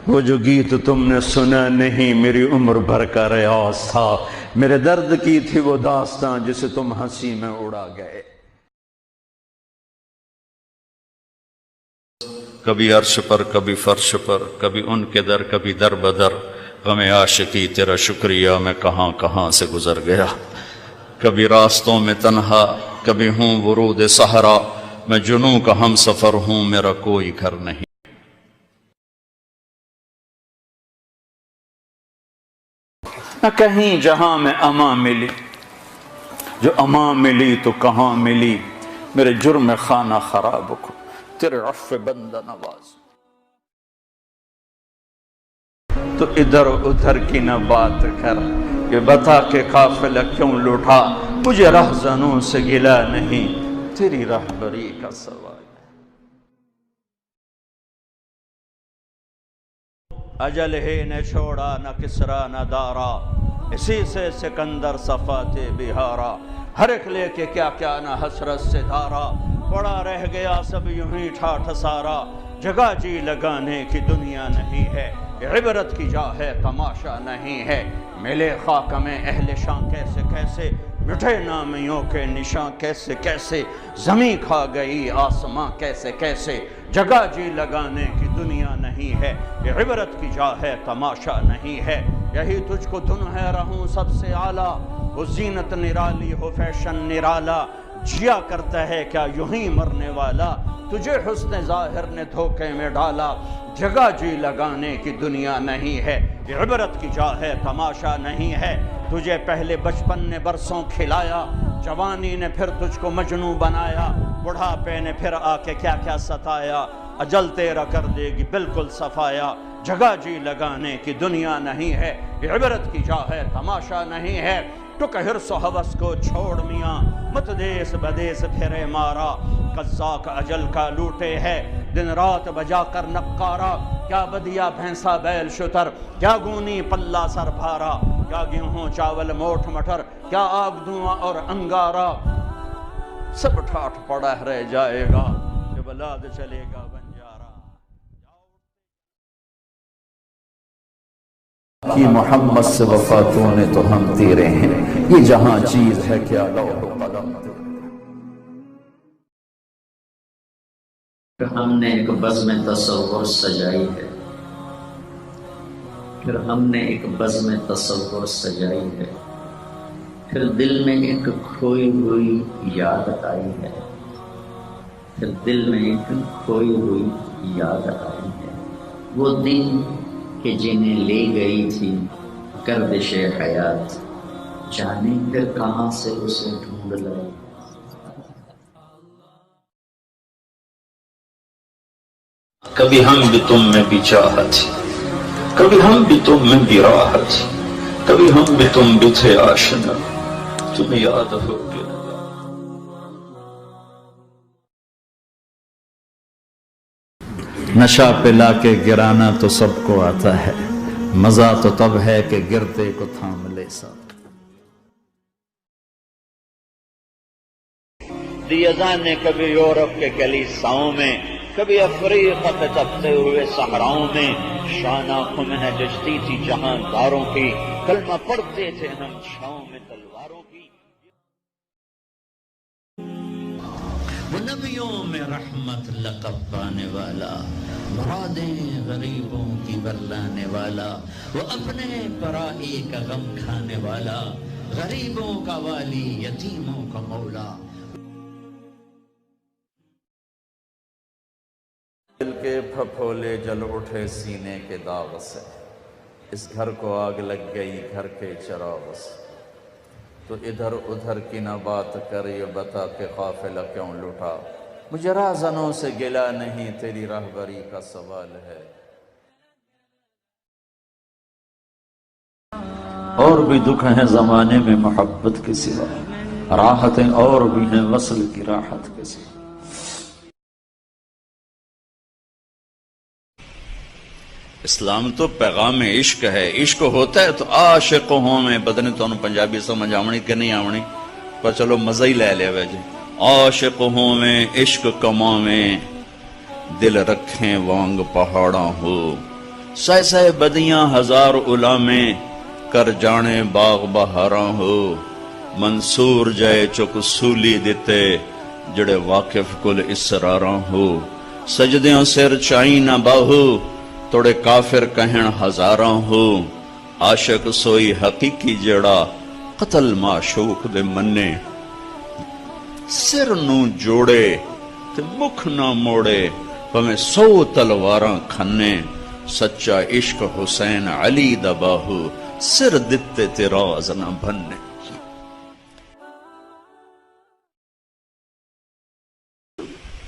وہ جو گیت تم نے سنا نہیں میری عمر بھر کا ریاض تھا، میرے درد کی تھی وہ داستاں جسے تم ہنسی میں اڑا گئے۔ کبھی عرش پر کبھی فرش پر، کبھی ان کے در کبھی در بدر، غم عاشقی تیرا شکریہ میں کہاں کہاں سے گزر گیا۔ کبھی راستوں میں تنہا، کبھی ہوں ورود صحرا، میں جنوں کا ہم سفر ہوں میرا کوئی گھر نہیں۔ نہ کہیں جہاں میں امان ملی، جو امان ملی تو کہاں ملی، میرے جرم خانہ خراب کو تیرے عفو بندہ نواز۔ تو ادھر ادھر کی نہ بات کر، یہ بتا کہ قافلہ کیوں لوٹا، مجھے رہزنوں سے گلا نہیں، تیری رہبری کا سوال۔ اجل ہی نے چھوڑا نہ کسرا نہ دارا، اسی سے سکندر صفات بہارا، ہر ایک لے کے کیا کیا نہ حسرت سے دھارا، پڑا رہ گیا سب یوں ہی ٹھاٹھ سارا، جگہ جی لگانے کی دنیا نہیں ہے، عبرت کی جا ہے تماشا نہیں ہے، ملے خاک میں اہل شان کیسے کیسے، مٹھے نامیوں کے نشاں کیسے کیسے، زمین کھا گئی آسماں کیسے کیسے، جگہ جی لگانے کی دنیا نہیں ہے، عبرت کی جا ہے تماشا نہیں ہے، یہی تجھ کو دن ہے رہوں سب سے اعلیٰ، وہ زینت نرالی ہو فیشن نرالا، جیا کرتا ہے کیا یوں ہی مرنے والا، تجھے حسن ظاہر نے دھوکے میں ڈالا، جگہ جی لگانے کی دنیا نہیں ہے، عبرت کی جا ہے تماشا نہیں ہے، تجھے پہلے بچپن نے برسوں کھلایا، جوانی نے پھر تجھ کو مجنوں بنایا، بڑھاپے نے پھر آ کے کیا کیا ستایا، اجل تیرا کر دے گی بالکل صفایا، جگہ جی لگانے کی دنیا نہیں ہے، عبرت کی جا ہے تماشا نہیں ہے، ٹک حرص و حوث کو چھوڑ میاں، مت دیس بدیس پھرے مارا، قزاق اجل کا لوٹے ہے، دن رات بجا کر نقارا، کیا بدیا بھینسا بیل شتر، کیا گونی پلہ سر بھارا، کیا گیہوں چاول موٹھ مٹر، کیا آگ دھواں اور انگارا، سب ٹھاٹھ پڑا رہ جائے گا جب لاد چلے گا بنجارا۔ کی محمد سے وفاتوں نے تو ہم تیرے ہیں، یہ جہاں چیز ہے کیا لوح و قلم۔ ہم نے ایک بزم تصور سجائی ہے، پھر ہم نے ایک بزم تصور سجائی ہے، پھر دل میں ایک کھوئی ہوئی یاد آئی ہے، پھر دل میں ایک کھوئی ہوئی یاد آئی ہے، وہ دن کہ جنہیں لے گئی تھی گردش حیات، جانے پھر کہاں سے اسے ڈھونڈ لائی۔ کبھی ہم بھی تم میں بھی چاہت، کبھی ہم بھی تم میں بھی راحت، کبھی ہم بھی تم بھی تھے آشنا، تمہیں یاد ہو گیا۔ نشہ پلا کے گرانا تو سب کو آتا ہے، مزہ تو تب ہے کہ گرتے کو تھام لے ساتھ۔ دیزان نے کبھی یورپ کے کلیساؤں میں، کبھی افریقہ پہ تپتے ہوئے صحراؤں میں، شان آنکھوں میں جچتی تھی جہانداروں کی، کلمہ پڑھتے تھے ہم چھاؤں میں تلواروں کی۔ وہ نبیوں میں رحمت لقب پانے والا، مرادیں غریبوں کی برلانے والا، وہ اپنے پرائی کا غم کھانے والا، غریبوں کا والی یتیموں کا مولا۔ دل کے پھپھولے جل اٹھے سینے کے داغ سے، اس گھر کو آگ لگ گئی گھر کے چراغ سے، تو ادھر ادھر کی نہ بات کر، یہ بتا کہ قافلہ کیوں لوٹا، مجھے راہزنوں سے گلا نہیں، تیری راہبری کا سوال ہے۔ اور بھی دکھ ہیں زمانے میں محبت کے سوا، راحتیں اور بھی ہیں وصل کی راحت کے سوا۔ اسلام تو پیغام عشق ہے، عشق ہوتا ہے تو عاشق ہوں میں، پتہ نہیں تو پنجابی سمجھ آونی کہ نہیں آونی، پر چلو مزہ ہی لے لیا ویجے۔ عاشق ہوں میں عشق کماویں، دل رکھیں وانگ پہاڑاں ہو، سہ سہ بدیاں ہزار علامیں کر جانے باغ بہاراں ہو منصور جائے چک سولی دیتے جڑے واقف کل اسراراں ہو سجدیاں سر چائی نہ باہو توڑے کافر کہن ہزاراں ہو عاشق سوئی حقیقی جڑا قتل معشوق دے منے سر نو جوڑے تے مکھ نہ موڑے پمیں 100 تلواراں کھنے سچا عشق حسین علی دا باہو سر دتے تے راز نہ بھنے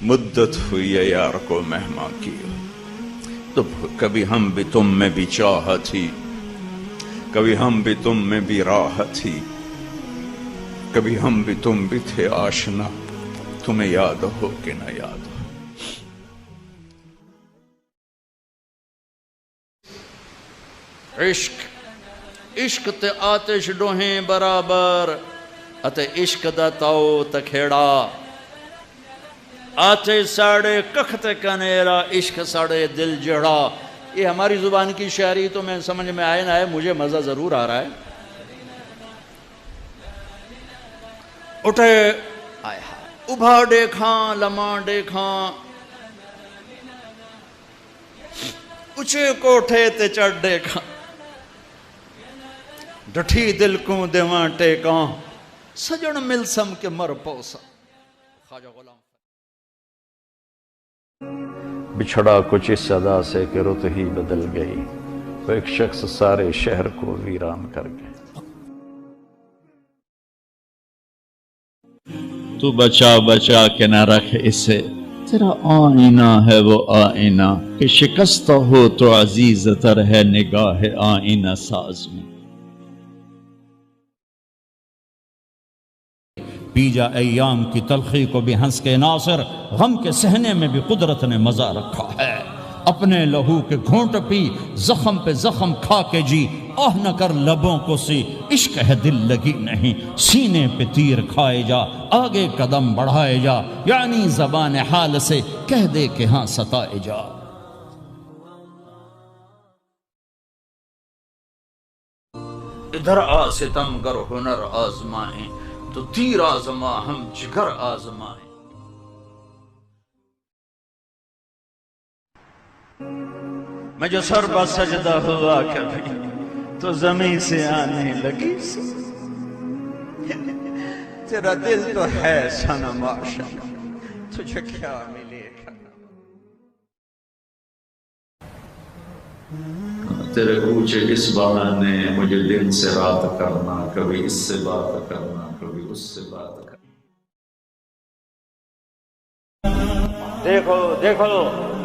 مدت ہوئی ہے یار کو مہمان کی تو کبھی ہم بھی تم میں بھی چاہ تھی کبھی ہم بھی تم میں بھی راہ تھی کبھی ہم بھی تم بھی تھے آشنا تمہیں یاد ہو کہ نہ یاد ہو عشق تے آتش ڈوہیں برابر اتے عشق دا تاؤ تکھیڑا آتے ساڑے کخت کنیرا عشق ساڑے دل جڑا یہ ہماری زبان کی شاعری تو میں سمجھ میں آئے نہ آئے مجھے مزہ ضرور آ رہا ہے اٹھے ابھا دیکھاں لمحہ دیکھاں اچھے کوٹھے تے چڑھ دیکھاں ڈٹھی دل کو دیواں ٹیکاں سجن ملسم کے مر پوسا خواجہ غلام بچھڑا کچھ اس صدا سے کہ رت ہی بدل گئی وہ ایک شخص سارے شہر کو ویران کر گئے تو بچا بچا کے نہ رکھ اسے تیرا آئینہ ہے وہ آئینہ کہ شکستہ ہو تو عزیز تر ہے نگاہ آئینہ ساز میں پی جا ایام کی تلخی کو بھی ہنس کے ناصر غم کے سہنے میں بھی قدرت نے مزہ رکھا ہے اپنے لہو کے گھونٹ پی زخم پہ زخم کھا کے جی آہ نہ کر لبوں کو سی عشق ہے دل لگی نہیں سینے پہ تیر کھائے جا آگے قدم بڑھائے جا یعنی زبان حال سے کہہ دے کہ ہاں ستائے جا ادھر آ ستم گر ہنر آزمائیں تو تیر آزما ہم جگر آزمائیں میں جو سر بہ سجدہ ہوا کبھی تو زمین سے آنے لگی تیرا دل تو ہے صنم عاشق تجھے کیا ملے تیرے اونچے اس بہانے مجھے دن سے رات کرنا کبھی اس سے بات کرنا کبھی اس سے بات کرنا دیکھو دیکھو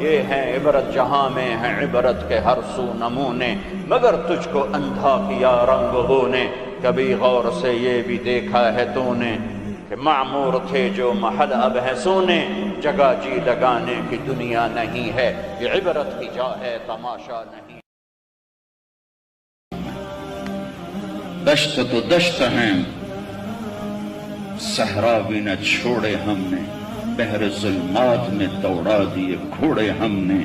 یہ ہے عبرت جہاں میں ہے عبرت کے ہر سو نمونے مگر تجھ کو اندھا کیا رنگوں نے کبھی غور سے یہ بھی دیکھا ہے تو نے کہ معمور تھے جو محل اب ہے سونے جگہ جی لگانے کی دنیا نہیں ہے یہ عبرت کی جا ہے تماشا نہیں دشت تو دشت ہیں صحرا بھی نہ چھوڑے ہم نے بحر ظلمات میں دوڑا دیے گھوڑے ہم نے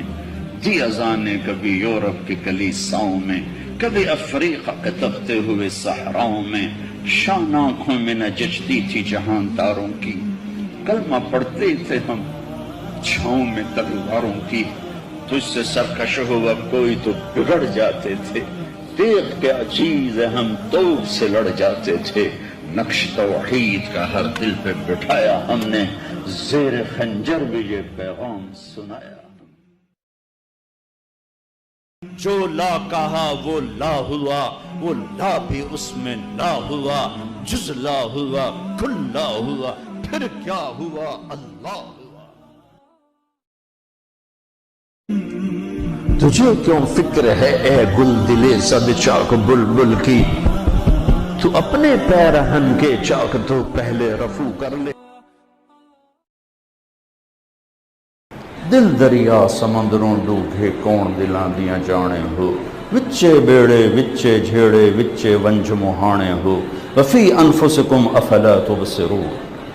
دی اذانیں کبھی یورپ کی کلیساؤں میں کبھی افریقہ کے تپتے ہوئے صحراؤں میں شان آنکھوں میں نہ جچتی تھی جہان تاروں کی کلمہ پڑھتے تھے ہم چھاؤں میں تلواروں کی تجھ سے سرکش ہوا کوئی تو بگڑ جاتے تھے دیکھ کیا چیز ہے ہم توپ سے لڑ جاتے تھے نقش توحید کا ہر دل پہ بٹھایا ہم نے زیر خنجر بھی یہ پیغام سنایا جو لا کہا وہ لا ہوا وہ لا بھی اس میں لا ہوا جز لا ہوا کل لا ہوا پھر کیا ہوا اللہ ہوا تجھے کیوں فکر ہے اے گل دلے صد چاک بلبل کی تو اپنے پیرہن کے چاک تو پہلے رفو کر لے دل دریا سمندروں ڈوبے کون دلاں دیاں جانے ہو وچے بیڑے وچے جھیڑے وچے ونج مہانے ہو وفی انفسکم افلا تبصرون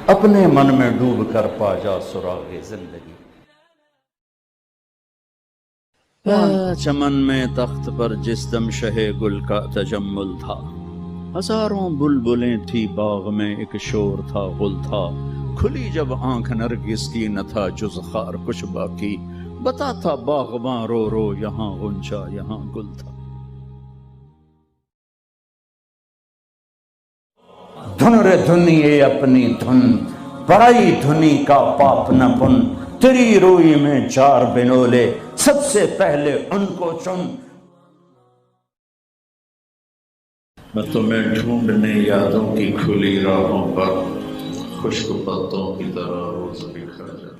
اپنے من میں ڈوب کر پا جا سراغ زندگی چمن میں تخت پر جس دم شہ گل کا تجمل تھا، ہزاروں بلبلیں تھی باغ میں، ایک شور تھا غل تھا، کھلی جب آنکھ نرگس کی نہ تھا جز خار کچھ باقی، بتاتا باغباں رو رو یہاں غنچہ یہاں گل تھا۔ دھن رے دھنیے اپنی دھن، پرائی دھنی کا پاپ نہ پن، تیری روئی میں چار بنولے سب سے پہلے ان کو چن۔ میں تمہیں ڈھونڈنے یادوں کی کھلی راہوں پر، خشک پتوں کی طرح روز بکھر جاتا۔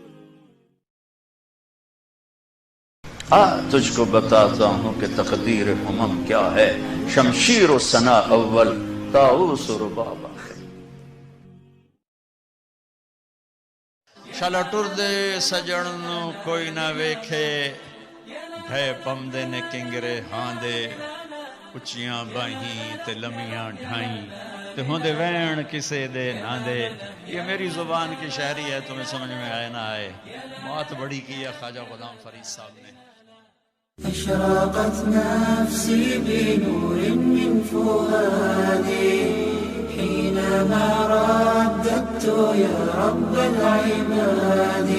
تجھ کو بتاتا ہوں کہ تقدیر امم کیا ہے، شمشیر و ثنا اول، طاؤس و رباب آخر۔ شالا ٹر دے سجن نو کوئی نہ ویکھے، ڈھے پمدے نے کنگرے ہاں دے، اچیاں باہیں تے لمیاں ڈھائیں، تے ہوندے وین کسے دے نہ دے۔ یہ میری زبان کی شاعری ہے، تمہیں سمجھ میں آئے نہ آئے، بات بڑی کی ہے خواجہ غلام فرید صاحب نے۔ أشرقت نفسي بنور من فؤادي حينما رددت يا رب العباد